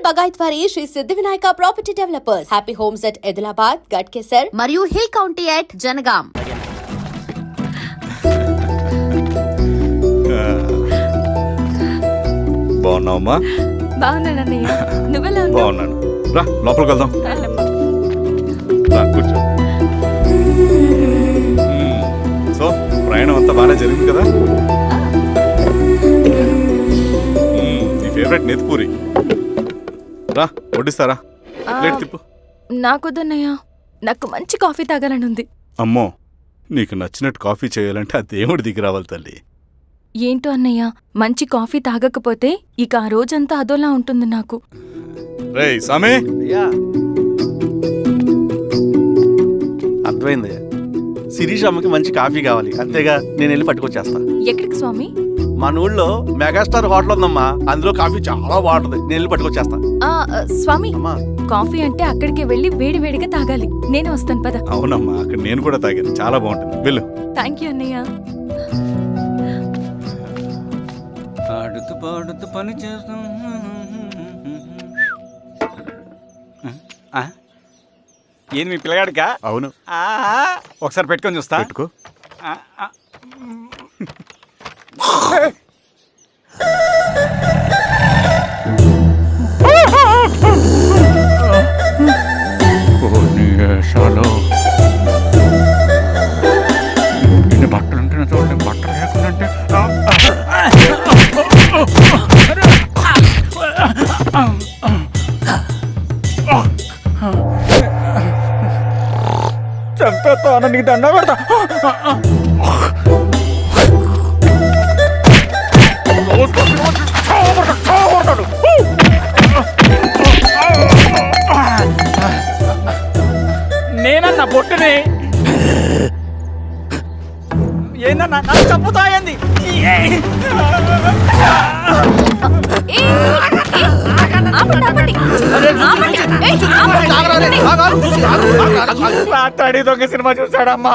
బగాయత్ వారి శ్రీ సిద్ధి Vinayaka property developers. Happy homes at Edilabad, Ghatkesar మరియు hill county at Jangaon. బాగున్నావమ్మా? బాగున్నానన్నయ్య, నువ్వెలా ఉన్నావు? బాగున్నాను. రా లోపలికి వెళ్దాం. రా కూర్చో. సో ప్రయాణం అంతా బాగానే జరిగింది కదా? నీ ఫేవరెట్ నెత్తిపూరి. రా వడ్డిస్తారా? ప్లేట్ తిప్పు. నాకొద్దన్నయ్య, నాకు మంచి కాఫీ తాగాలని ఉంది. అమ్మో, నీకు నచ్చినట్టు కాఫీ చేయాలంటే ఆ దేవుడి దిగి రావాలి తల్లి. ఏంటో అన్నయ్య, మంచి కాఫీ తాగకపోతే ఇక ఆ రోజంతా అదోలా ఉంటుంది నాకు. రేయ్ సామే, అర్థమైంది. శిరీష్ అమ్మకి మంచి కాఫీ కావాలి, అంతేగా నేను వెళ్ళి పట్టుకొచ్చేస్తా. ఎక్కడికి స్వామి? మన ఊళ్ళో మెగాస్టార్ హోటల్ ఉందమ్మా, అందులో కాఫీ చాలా బాగుంటుంది, నేను వెళ్ళి పట్టుకొచ్చేస్తా. స్వామి, అమ్మా కాఫీ అంటే అక్కడికి వెళ్ళి వేడివేడిగా తాగాలి. నేను వస్తాను పద. అవునమ్మా, అక్కడ నేను కూడా తాగాను, చాలా బాగుంటుంది. వెళ్ళు. థ్యాంక్ యూ అన్నయ్య. ఆడుతూ పాడుతూ పని చేస్తాం. ఏంది మీ పిల్లగాడికా? అవును. ఒకసారి పెట్టుకొని చూస్తా. పెట్టుకో. ఇన్ని బట్టలు ఉంటేనే చూడండి, బట్టలు లేకుండా అంటే చంపేస్తా, నీకు దండ పెడతా. నేనన్నా బొట్టుని ఏందన్నా నన్ను చంపుతా ఏంది? రాత్రి దొంగ సినిమా చూసాడమ్మా,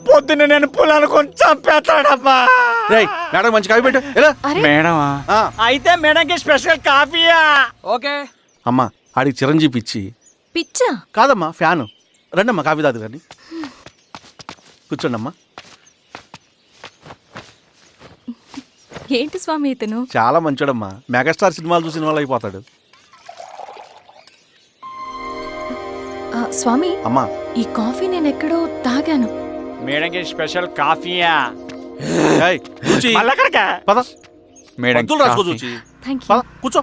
పొద్దున్న నేను పొలాలు కొంచెం చంపేస్తాడమ్మా. మేడం మంచి కాఫీ పెట్టు. మేడమా? అయితే మేడంకి స్పెషల్ కాఫీయా? ఓకే అమ్మా, ఆడికి చిరంజీవి పిచ్చి. పిచ్చా? కాదమ్మా, ఫ్యాను. రండమ్మా కాఫీ తాదు కానీ. కూర్చోండి అమ్మా. ఏంటి స్వామి ఇతను? చాలా మంచోడమ్మా, మెగాస్టార్ సినిమాలు చూసిన వాళ్ళు అయిపోతాడు. స్వామి, అమ్మా ఈ కాఫీ నేను ఎక్కడో తాగాను. మేడంకి స్పెషల్ కాఫీయా? పద మేడం రాసుకో చూచి. Thank you. పద కూర్చో.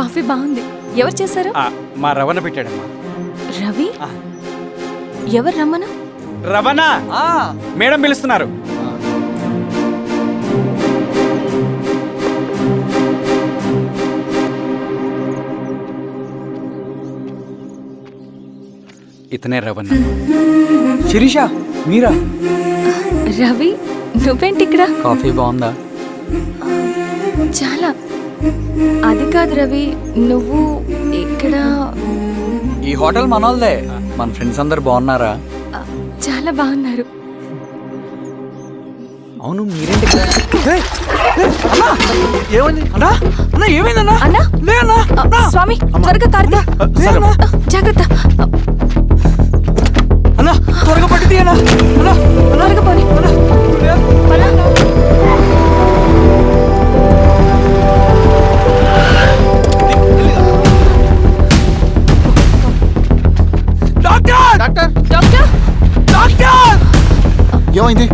కాఫీ బాగుంది. ఎవరు చేశారు? మా రవణ పెట్టాడమ్మా. రవి? ఎవరు రమ్మన? రవణ మేడం పిలుస్తున్నారు. ఇతనే రవణ. శిరీష, మీరా? రవి, నువ్వేంటి ఇక్కడ? కాఫీ బాగుందా? చాలా. అది కాదు రవి, నువ్వు ఇక్కడ. ఈ హోటల్ మనోల్దే. మన ఫ్రెండ్స్ అందరు బాగున్నారా? చాలా బాగున్నారు. అవును, మీరేంటి ఇక్కడ? ఏమైంది అన్నా? అన్నా ఏమైందన్నా? అన్నా? లే అన్నా. స్వామి, త్వరగా కారుదా. జాగ్రత్త అన్నా, త్వరగా పట్టిది అన్నా. అన్నా త్వరగా పోనీ. ఏమైంది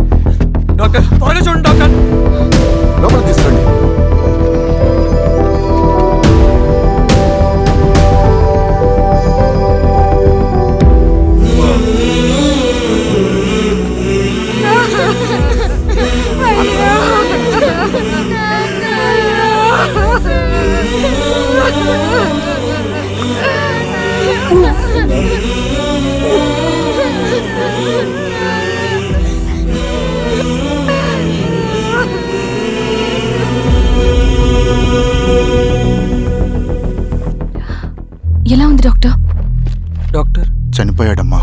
డాక్టర్? త్వరగా చూడండి డాక్టర్. లోపల తీసుకోండి. ఎలా ఉంది డాక్టర్? డాక్టర్ చనిపోయాడమ్మా.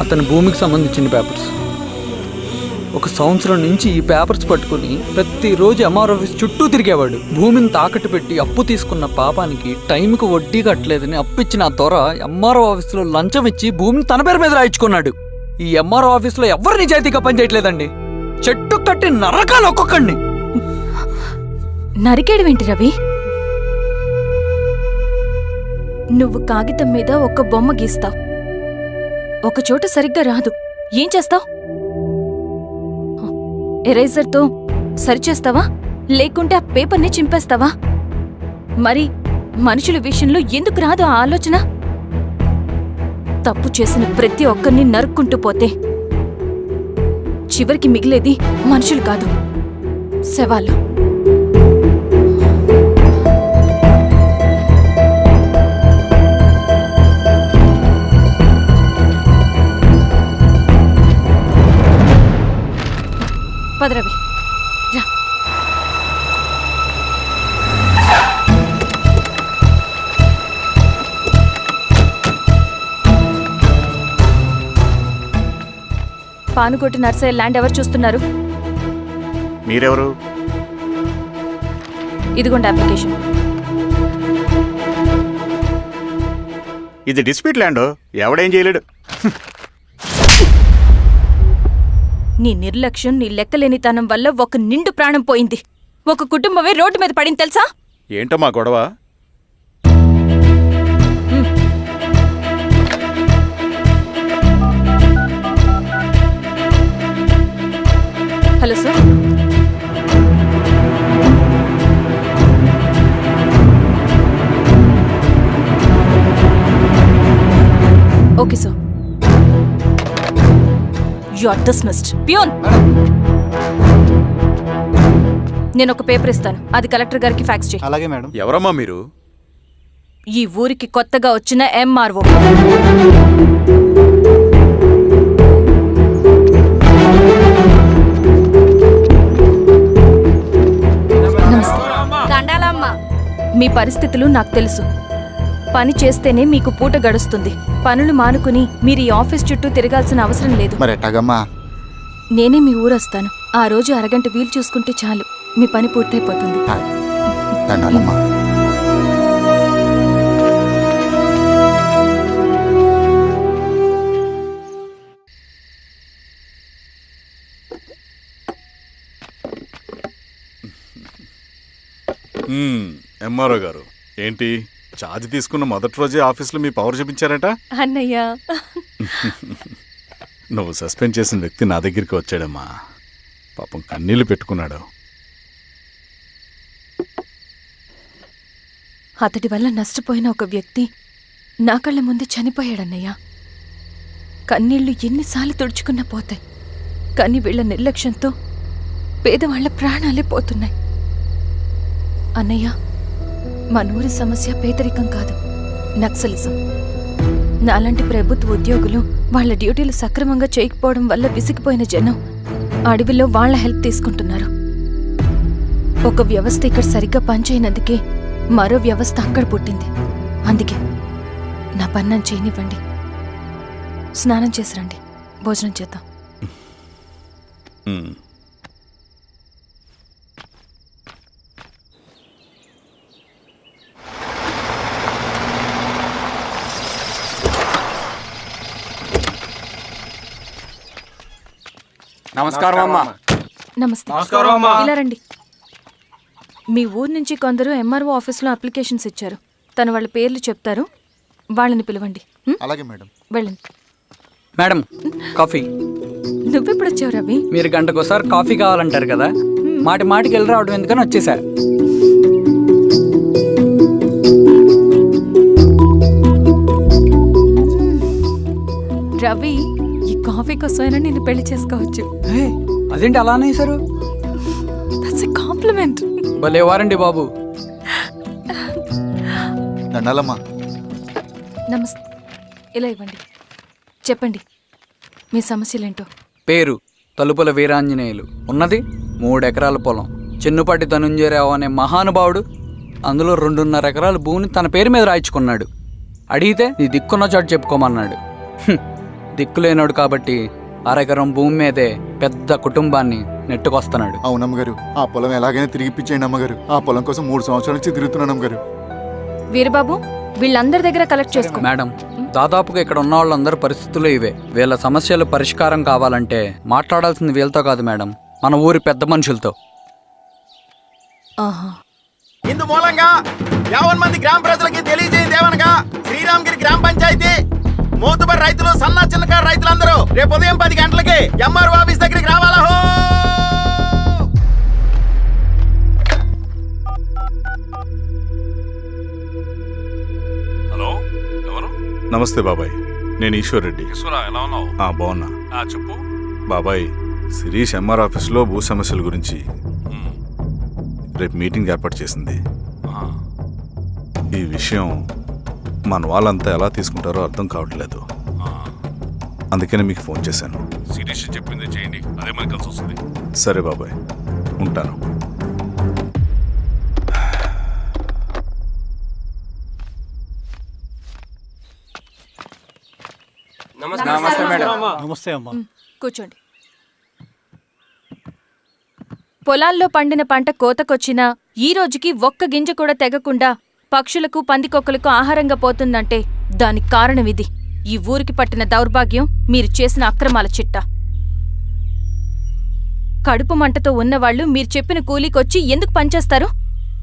అతని భూమికి సంబంధించిన పేపర్స్. ఒక సంవత్సరం నుంచి ఈ పేపర్స్ పట్టుకుని ప్రతిరోజు ఎంఆర్ ఆఫీస్ చుట్టూ తిరిగేవాడు. భూమిని తాకట్టు పెట్టి అప్పు తీసుకున్న పాపానికి టైంకి వడ్డీ కట్టలేదని అప్పిచ్చిన ఆ దొర ఎంఆర్ఓ ఆఫీస్లో లంచం ఇచ్చి భూమిని తన పేరు మీద రాయించుకున్నాడు. ఈ ఎంఆర్ఓ ఆఫీస్లో ఎవరు నిజాయితీగా పనిచేయట్లేదండి. చెట్టు కట్టి నరకాలు ఒక్కొక్కడిని. నరికేడువేంటి రవి? నువ్వు కాగితం మీద ఒక బొమ్మ గీస్తావు, ఒక చోట సరిగ్గా రాదు, ఏం చేస్తావు? ఎరేజర్తో సరిచేస్తావా, లేకుంటే ఆ పేపర్ని చింపేస్తావా? మరి మనుషుల విషయంలో ఎందుకు రాదు ఆ ఆలోచన? తప్పు చేసిన ప్రతి ఒక్కరిని నరుక్కుంటూ పోతే చివరికి మిగిలేది మనుషులు కాదు, శవాలు. పదరవి రా. పానుకోటి నర్సయ్య ల్యాండ్ ఎవరు చూస్తున్నారు? మీరెవరు? ఇదిగోండి అప్లికేషన్. ఇది డిస్ప్యూట్ ల్యాండ్, ఎవడేం చేయలేడు. నీ నిర్లక్ష్యం, నీ లెక్కలేనితనం వల్ల ఒక నిండు ప్రాణం పోయింది. ఒక కుటుంబమే రోడ్డు మీద పడింది తెలుసా? ఏంటమ్మా గొడవ? Hello sir. Okay sir. You are dismissed. Peon, నేను ఒక పేపర్ ఇస్తాను, అది కలెక్టర్ గారికి ఫ్యాక్స్ చేయి. అలాగే మేడం. ఎవరమ్మా మీరు? ఈ ఊరికి కొత్తగా వచ్చిన ఎంఆర్ఓ. నమస్తే. మీ పరిస్థితులు నాకు తెలుసు. పని చేస్తేనే మీకు పూట గడుస్తుంది. పనులు మానుకుని మీరు ఈ ఆఫీస్ చుట్టూ తిరగాల్సిన అవసరం లేదు. మరి ఎట్టాగమ్మా? నేనే మీ ఊరొస్తాను. ఆ రోజు అరగంట వీలు చూసుకుంటే చాలు, మీ పని పూర్తయిపోతుంది. దండాలమ్మా. ఎంఆర్ఓ గారు, ఏంటి ఛార్జ్ తీసుకున్న మొదటి రోజే ఆఫీస్లో మీ పవర్ చూపించారట? అన్నయ్య, నువ్వు సస్పెండ్ చేసిన వ్యక్తి నా దగ్గరికి వచ్చాడమ్మా. పాపం కన్నీళ్లు పెట్టుకున్నాడు. అతడి వల్ల నష్టపోయిన ఒక వ్యక్తి నా కళ్ళ ముందు చనిపోయాడన్నయ్య. కన్నీళ్లు ఎన్నిసార్లు తుడుచుకున్నా పోతాయి, కానీ వీళ్ల నిర్లక్ష్యంతో పేదవాళ్ల ప్రాణాలే పోతున్నాయి. అన్నయ్య, మనూరి సమస్య పేదరికం కాదు, నక్సలిజం. నాలాంటి ప్రభుత్వ ఉద్యోగులు వాళ్ళ డ్యూటీలు సక్రమంగా చేయకపోవడం వల్ల విసిగిపోయిన జనం అడవిలో వాళ్ల హెల్ప్ తీసుకుంటున్నారు. ఒక వ్యవస్థ ఇక్కడ సరిగ్గా పనిచేయనందుకే మరో వ్యవస్థ అక్కడ పుట్టింది. అందుకే నా పన్నం చేయనివ్వండి, స్నానం చేసిరండి, భోజనం చేద్దాం. నమస్కారం అమ్మా. నమస్తే. ఇలా రండి. మీ ఊరు నుంచి కొందరు ఎంఆర్ఓ ఆఫీస్లో అప్లికేషన్స్ ఇచ్చారు. తను వాళ్ళ పేర్లు చెప్తారు, వాళ్ళని పిలవండి. అలాగే మేడం. వెళ్ళండి. Madam, coffee. నువ్వెప్పుడు వచ్చావు రవి? మీరు గంటకోసారి కాఫీ కావాలంటారు కదా, మాటి మాటికి వెళ్ళి రావడం ఎందుకని వచ్చేసా. రవి, ఈ కాఫీ కోసమైనా నేను పెళ్లి చేసుకోవచ్చు. అదేంటి అలా అనేసారు? That's a compliment. భలే వారండి బాబు. దండాలమ్మా. నమస్తే. ఇలా ఇవ్వండి. చెప్పండి మీ సమస్యలేంటో. పేరు తలుపుల వీరాంజనేయులు. ఉన్నది 3 ఎకరాల పొలం. చెన్నుపాటి ధనుంజయరావు అనే మహానుభావుడు అందులో 2.5 ఎకరాల భూమిని తన పేరు మీద రాయించుకున్నాడు. అడిగితే నీ దిక్కున్న చోటు చెప్పుకోమన్నాడు. దిక్కులేనాడు కాబట్టి అరెకరం భూమి మీదే పెద్ద కుటుంబాన్ని నెట్టుకొస్తున్నాడు. అవునమ్మగారు, ఆ పొలం ఎలాగైనా తిరిగి ఇప్పించేయండి అమ్మగారు. ఆ పొలం కోసం 3 సంవత్సరాల నుంచి తిరుగుతున్నాను అమ్మగారు. వీరబాబు, వీళ్ళందరి దగ్గర కలెక్ట్ చేసుకో. మేడం, దాదాపుగా ఇక్కడ ఉన్న వాళ్ళందరూ పరిస్థితులు ఇవే. వీళ్ళ సమస్యలు పరిష్కారం కావాలంటే మాట్లాడాల్సింది వీళ్ళతో కాదు మేడం, మన ఊరి పెద్ద మనుషులతో. ఆహా. ఇందు మూలంగా 50 మంది గ్రామ ప్రజలకి తెలియజేయదేవనగా శ్రీరామగిరి గ్రామ పంచాయతీ మోతుబరి రైతులు, సన్న చిన్నకారు రైతులందరూ రేపు ఉదయం 10 గంటలకి ఎంఆర్ఓ ఆఫీస్ దగ్గరికి రావాలా. హలో, ఎవరు? నమస్తే బాబాయ్, నేను ఈశ్వర్ రెడ్డి. ఈశ్వరా, ఎలా ఉన్నావు? బాగున్నా చెప్పు. బాబాయ్. శిరీష్ ఎంఆర్ ఆఫీస్లో భూ సమస్యల గురించి రేపు మీటింగ్ ఏర్పాటు చేసింది. ఈ విషయం మన వాళ్ళంతా ఎలా తీసుకుంటారో అర్థం కావట్లేదు. అందుకనే మీకు ఫోన్ చేశాను. శిరీష్ చెప్పింది చేయండి, అదే మనకి కలిసి వస్తుంది. సరే బాబాయ్, ఉంటాను. నమస్తే అమ్మా. కూర్చోండి. పొలాల్లో పండిన పంట కోతకొచ్చినా ఈ రోజుకి ఒక్క గింజ కూడా తెగకుండా పక్షులకు, పందికొక్కలకు ఆహారంగా పోతుందంటే దానికి కారణం ఇది. ఈ ఊరికి పట్టిన దౌర్భాగ్యం మీరు చేసిన అక్రమాల చిట్టా. కడుపు మంటతో ఉన్నవాళ్లు మీరు చెప్పిన కూలీకొచ్చి ఎందుకు పనిచేస్తారు?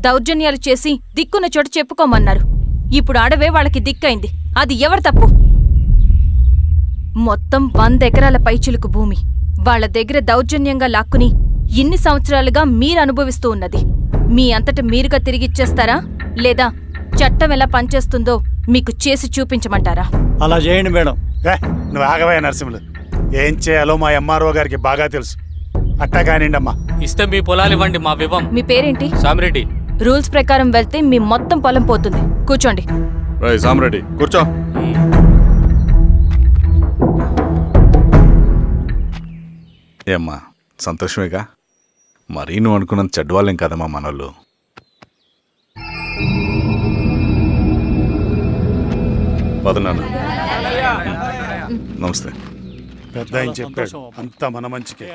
దౌర్జన్యాలు చేసి దిక్కున్న చోట చెప్పుకోమన్నారు. ఇప్పుడు అడవే వాళ్ళకి దిక్కైంది. అది ఎవరి తప్పు? మొత్తం 100 ఎకరాల పైచిలుకు భూమి వాళ్ల దగ్గర దౌర్జన్యంగా లాక్కుని ఇన్ని సంవత్సరాలుగా మీరు అనుభవిస్తూ ఉన్నది. మీ అంతట మీరుగా తిరిగిచ్చేస్తారా, లేదా చట్టం ఎలా పనిచేస్తుందో మీకు చేసి చూపించమంటారా? అలా చేయండి మేడం. నువ్వు ఆగవే నరసింహులు. ఏం చేయాలో మా ఎంఆర్ఓ గారికి బాగా తెలుసు. అట్టా కానివ్వండి అమ్మా. ఇస్తే మీ పొలాలు ఇవ్వండి, మా వివం. మీ పేరేంటి? సామిరెడ్డి. రూల్స్ ప్రకారం వెళ్తే మీ మొత్తం పొలం పోతుంది. కూర్చోండి. రై సామరెడ్డి, కూర్చో. ఏమ్మా, సంతోషమేగా? మరీ నువ్వు అనుకున్నంత చెడ్డవాళ్ళేం కదమ్మా మనోళ్ళు. పదనాన్న. నమస్తే. పెద్ద ఆయన చెప్పాడు, అంతా మన మంచికే.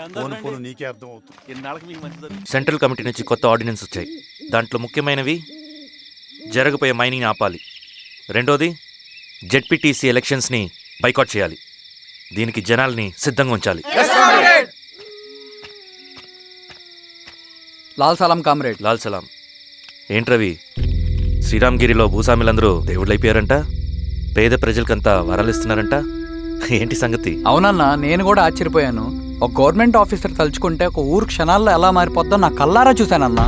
పోను నీకే అర్థం అవుతుంది. ఎన్నాళ్ళకి మీకు మంచి జరుగుతుంది? సెంట్రల్ కమిటీ నుంచి కొత్త ఆర్డినెన్స్ వచ్చాయి. దాంట్లో ముఖ్యమైనవి జరగబోయే మైనింగ్ ఆపాలి. రెండోది జెడ్పీటీసీ ఎలక్షన్స్ని బైకాట్ చేయాలి. దీనికి జనాల్ని సిద్ధంగా ఉంచాలి. లాల్ సలాం కామ్రేడ్. లాల్ సలాం. ఏంట్రవి, శ్రీరామగిరిలో భూస్వాములందరూ దేవుళ్ళైపోయారంట, పేద ప్రజలకంతా వరాలిస్తున్నారంట. ఏంటి సంగతి? అవునన్నా, నేను కూడా ఆశ్చర్యపోయాను. ఒక గవర్నమెంట్ ఆఫీసర్ తలుచుకుంటే ఒక ఊరు క్షణాల్లో ఎలా మారిపోద్దో నా కల్లారా చూశానన్నా.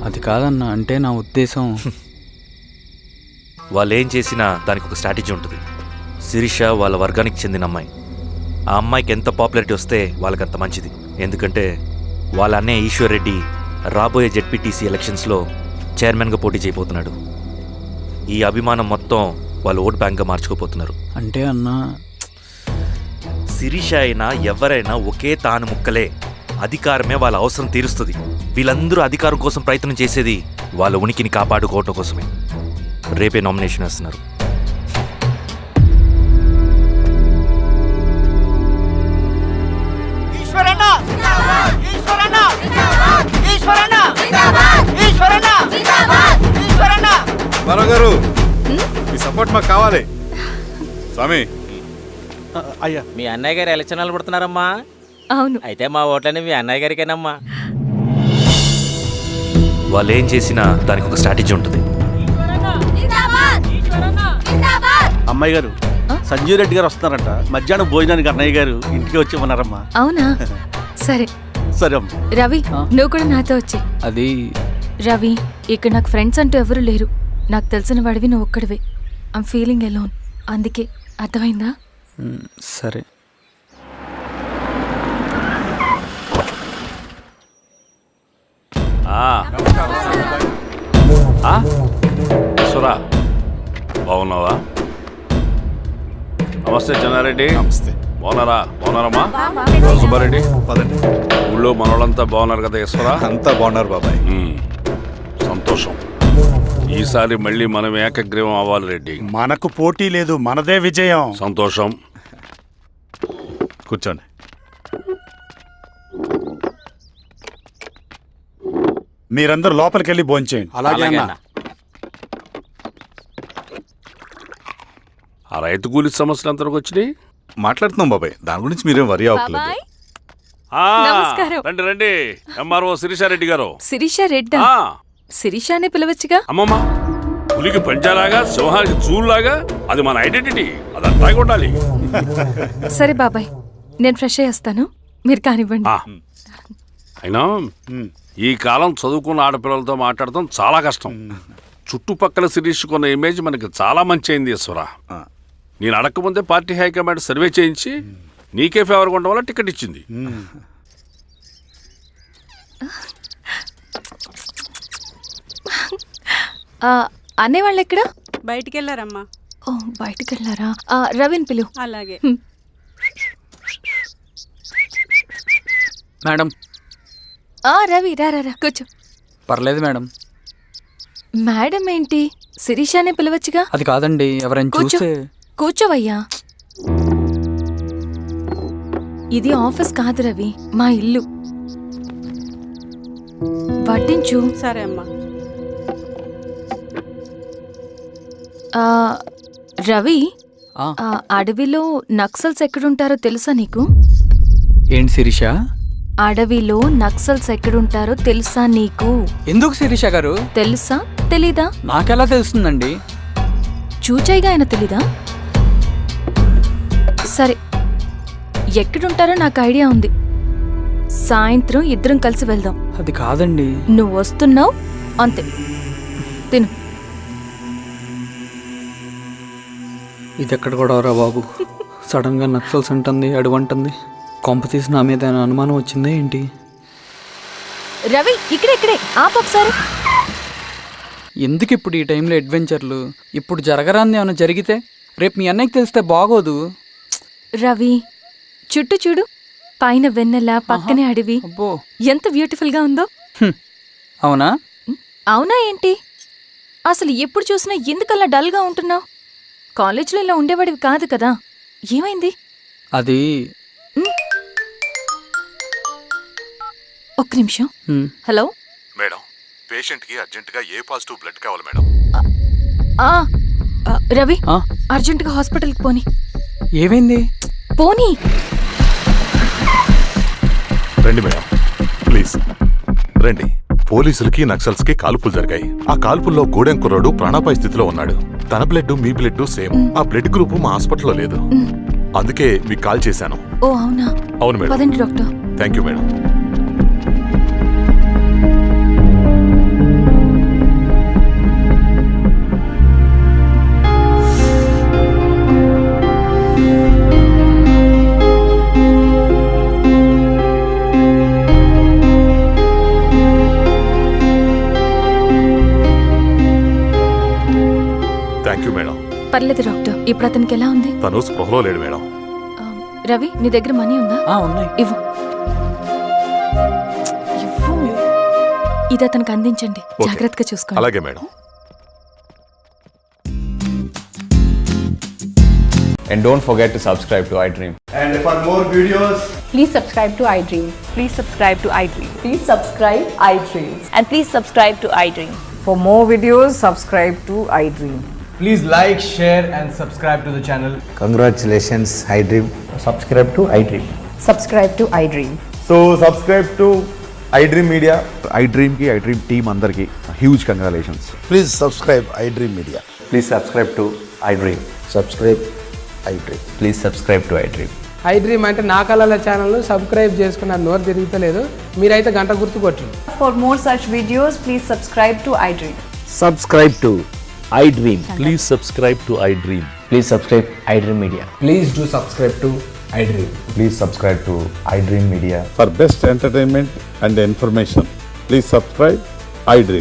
అది కాదన్నా, అంటే నా ఉద్దేశం వాళ్ళు ఏం చేసినా దానికి ఒక స్ట్రాటజీ ఉంటుంది. శిరీష వాళ్ళ వర్గానికి చెందిన అమ్మాయి. ఆ అమ్మాయికి ఎంత పాపులారిటీ వస్తే వాళ్ళకంత మంచిది. ఎందుకంటే వాళ్ళ అన్నయ్య ఈశ్వర్ రెడ్డి రాబోయే జెడ్పీటీసీ ఎలక్షన్స్లో చైర్మన్గా పోటీ చేయబోతున్నాడు. ఈ అభిమానం మొత్తం వాళ్ళు ఓట్ బ్యాంక్గా మార్చుకోపోతున్నారు. అంటే అన్నా, శిరీష అయినా ఎవరైనా ఒకే తాను ముక్కలే. అధికారమే వాళ్ళ అవసరం తీరుస్తుంది. వీళ్ళందరూ అధికారం కోసం ప్రయత్నం చేసేది వాళ్ళ ఉనికిని కాపాడుకోవటం కోసమే. రేపే నామినేషన్ వేస్తున్నారు. గారు, మీ సపోర్ట్ మాకు కావాలి. స్వామి, అయ్యా, మీ అన్నయ్య గారు ఎలక్షన్లు పడుతున్నారమ్మా. అవును. అయితే మా ఓట్లని మీ అన్నయ్య గారికేనమ్మా. వాళ్ళు ఏం చేసినా దానికి ఒక స్ట్రాటజీ ఉంటుంది. అమ్మాయి గారు, సంజీవ్ రెడ్డి గారు వస్తున్నారంట. మధ్యాహ్నం భోజనానికి అన్నయ్య గారు ఇంటికి వచ్చి ఉన్నారమ్మా. అవునా? సరే సరే అమ్మ. రవి, నువ్వు కూడా నాతో వచ్చి. అది రవి, ఇక్కడ నాకు ఫ్రెండ్స్ అంటూ ఎవరూ లేరు. నాకు తెలిసిన వాడివి నువ్వు ఒక్కడివే. I'm feeling alone. అందుకే, అర్థమైందా? సరే. సురా, బాగున్నావా? నమస్తే చెన్నారెడ్డి. నమస్తే. బాగున్నారమ్మా? సుబ్బారెడ్డి, పదండి. ఊళ్ళో మనోళ్ళంతా బాగున్నారు కదా ఈశ్వరా? అంతా బాగున్నారు బాబాయ్. సంతోషం. ఈసారి మళ్ళీ మనం ఏకగ్రీవం అవ్వాలి రెడ్డి. మనకు పోటీ లేదు, మనదే విజయం. సంతోషం. కూర్చోండి. మీరందరూ లోపలికి వెళ్ళి భోంచేయండి. అలాగే అన్న. ఆ రైతు కూలి సమస్యలు ఎంతవరకు వచ్చినాయి? మాట్లాడుతున్నాం బాబాయ్, దాని గురించి మీరేం వరి అవ్వట్లేదు. బాబాయ్ ఆ, నమస్కారం. రండి రండి. ఎంఆర్ఓ శిరీషారెడ్డి గారు. శిరీష రెడ్డా? ఆ, శిరీష అనే పిలవచ్చుగా. అమ్మమ్మ, పులికి పంచాలాగా సింహానికి చూలాగా అది మన ఐడెంటిటీ, అదంతా ఉండాలి. సరే బాబాయ్, నేను ఫ్రెష్ అయ్యేస్తాను, మీరు కానివ్వండి. ఆ, అయినా ఈ కాలం చదువుకున్న ఆడపిల్లలతో మాట్లాడటం చాలా కష్టం. చుట్టుపక్కల శిరీషుకున్న ఇమేజ్ మనకి చాలా మంచి అయింది ఈశ్వరా. నేను అడగకముందే పార్టీ హైకమాండ్ సర్వే చేయించి నీకే ఫేవర్గా ఉండడం వల్ల టికెట్ ఇచ్చింది. అనేవాళ్ళు ఎక్కడ? బయటికి వెళ్ళారమ్మా. ఓ, బయటికి వెళ్ళారా? రవిని పిలు. అలాగే. మేడం. రవి రా రా రా, కూర్చో. పర్లేదు మేడం. మేడం ఏంటి, శిరీషానే పిలవచ్చుగా. అది కాదండి, ఎవరైనా కూర్చో. చూస్తే. కూర్చోవయ్యా. ఇది ఆఫీస్ కాదు రవి, మా ఇల్లు. వడ్డించు. సరే అమ్మా. రవి, ఆ, అడవిలో నక్సల్స్ ఎక్కడుంటారో తెలుసా నీకు? ఏంటి శిరీష? అడవిలో నక్సల్స్ ఎక్కడుంటారో తెలుసా నీకు? ఎందుకు శిరీష గారు? తెలుసా తెలీదా? నాకెలా తెలుస్తుందండి? చూచాయిగా ఆయన తెలీదా? సరే, ఎక్కడుంటారో నాకు ఐడియా ఉంది. సాయంత్రం ఇద్దరం కలిసి వెళ్దాం. అది కాదండి. నువ్వు వస్తున్నావు అంతే, తిను. ఇది ఎక్కడ కూడా రా బాబు, సడన్ గా నక్సల్స్ అంటుంది, అడువంటుంది. కొంప తీసి నా మీద ఏమైనా అనుమానం వచ్చిందే ఏంటి? రవి, ఇక్కడే ఆపొకసారి. ఎందుకు ఇప్పుడు ఈ టైంలో అడ్వెంచర్లు? ఇప్పుడు జరగరాంది ఏమైనా జరిగితే రేపు మీ అన్నయ్యకి తెలిస్తే బాగోదు. రవి, చుట్టూ చూడు, పైన వెన్నెల, పక్కనే అడవి. అబ్బో, ఎంత బ్యూటిఫుల్ గా ఉందో. అవునా? అవునా ఏంటి? అసలు ఎప్పుడు చూసినా ఎందుకలా డల్ గా ఉంటున్నావు? కాలేజీలో ఇలా ఉండేవాడివి కాదు కదా, ఏమైంది? అది ఒక్క నిమిషం. హలో మేడం, పేషెంట్కి అర్జెంటుగా ఏ పాజిటివ్ బ్లడ్ కావాలి మేడం. రవి, అర్జెంటుగా హాస్పిటల్కి పోని. ఏమైంది? పోనీ. రండి మేడం, ప్లీజ్ రండి. పోలీసులకి నక్సల్స్కి కాల్పులు జరిగాయి. ఆ కాల్పుల్లో గూడెం కుర్రాడు ప్రాణాపాయ స్థితిలో ఉన్నాడు. తన బ్లడ్ మీ బ్లడ్ సేమ్. ఆ బ్లడ్ గ్రూప్ మా హాస్పిటల్లో లేదు, అందుకే మీకు కాల్ చేశాను. ఓ అవునా? అవును మేడం. పదండి doctor. Thank you madam. Thank you madam. పర్లేదు డాక్టర్, ఇప్పుడు అతనికి ఎలా ఉంది? తను స్పృహలో లేడు మేడం. రవి, నీ దగ్గర మనీ ఉందా? ఉన్నాయి. ఇవ్వు. ఇది అతనికి అందించండి, ఓకే. జాగ్రత్తగా చూసుకోండి. అలాగే madam. And don't forget to subscribe to iDream. And for more videos, Please subscribe to iDream. Please subscribe to iDream. Please subscribe iDream. And please subscribe to iDream. For more videos, subscribe to iDream. Please like, share, and subscribe to the channel. Congratulations iDream. Subscribe to iDream. Subscribe to iDream. So subscribe to iDream media. iDreamకి iDream team అందరికి huge congratulations. Please subscribe iDream media. Please subscribe to iDream. Subscribe iDream. Please subscribe to iDream. iDream అంటే నా కళల channel subscribe చేసుకున్న నోరు తిరుగుతలేదు, మీరైతే గంట గుర్తు కొట్టండి. For more such videos, please subscribe to iDream. Subscribe to iDream. Please subscribe to iDream. Please subscribe iDream Media. Please do subscribe to iDream. Please subscribe to iDream media. For best entertainment and information please subscribe iDream.